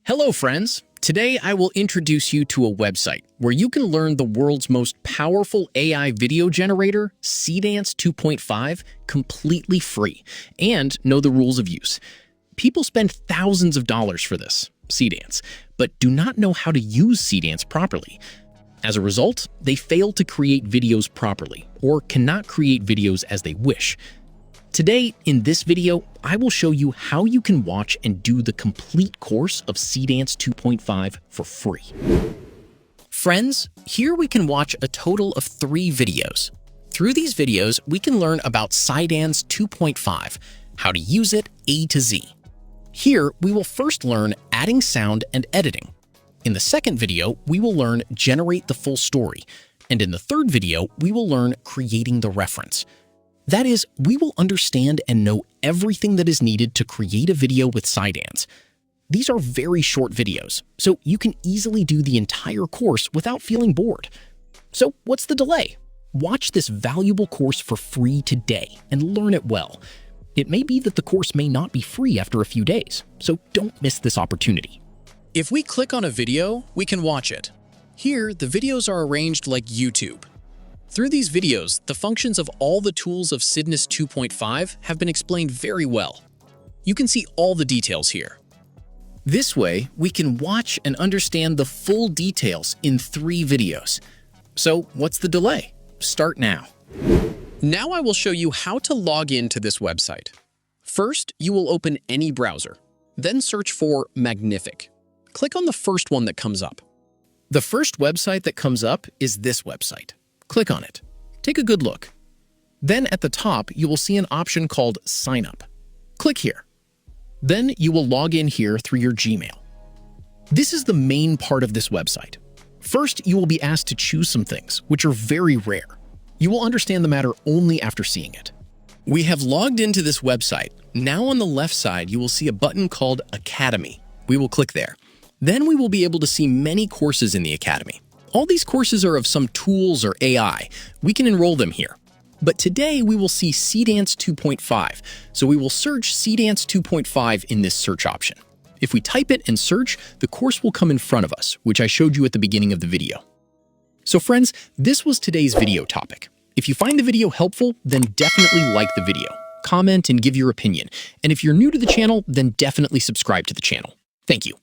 Hello, friends. Today, I will introduce you to a website where you can learn the world's most powerful AI video generator, Seedance 2.5, completely free, and know the rules of use. People spend thousands of dollars for this, Seedance, but do not know how to use Seedance properly. As a result, they fail to create videos properly, or cannot create videos as they wish. Today, in this video, I will show you how you can watch and do the complete course of Seedance 2.5 for free. Friends, here we can watch a total of 3 videos. Through these videos, we can learn about Seedance 2.5, how to use it A to Z. Here, we will first learn adding sound and editing. In the second video, we will learn generate the full story. And in the third video, we will learn creating the reference. That is, we will understand and know everything that is needed to create a video with Seedance. These are very short videos, so you can easily do the entire course without feeling bored. So what's the delay? Watch this valuable course for free today and learn it well. It may be that the course may not be free after a few days, so don't miss this opportunity. If we click on a video, we can watch it. Here, the videos are arranged like YouTube. Through these videos, the functions of all the tools of Seedance 2.5 have been explained very well. You can see all the details here. This way, we can watch and understand the full details in 3 videos. So what's the delay? Start now. Now I will show you how to log in to this website. First, you will open any browser, then search for Magnific. Click on the first one that comes up. The first website that comes up is this website. Click on it. Take a good look. Then at the top, you will see an option called Sign Up. Click here. Then you will log in here through your Gmail. This is the main part of this website. First, you will be asked to choose some things, which are very rare. You will understand the matter only after seeing it. We have logged into this website. Now on the left side, you will see a button called Academy. We will click there. Then we will be able to see many courses in the Academy. All these courses are of some tools or AI. We can enroll them here. But today we will see Seedance 2.5, so we will search Seedance 2.5 in this search option. If we type it and search, the course will come in front of us, which I showed you at the beginning of the video. So friends, this was today's video topic. If you find the video helpful, then definitely like the video, comment and give your opinion. And if you're new to the channel, then definitely subscribe to the channel. Thank you.